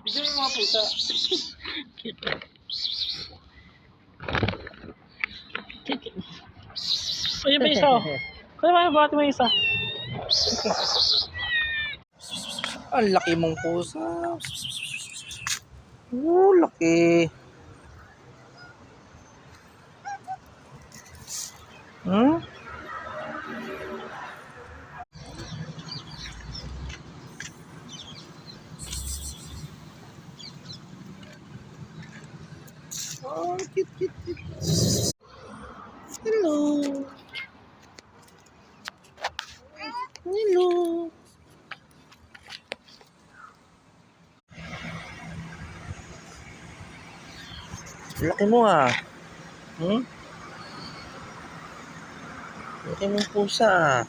Bigyan mo yung mga pusa. Cute. Ayun pa isa. Kaya ba bati mo isa? Ang laki mong pusa. Laki. Hmm? Oh, cute, cute, cute. Hello. Hello. Laki mo ah. Hmm? Laki mong pusa ah.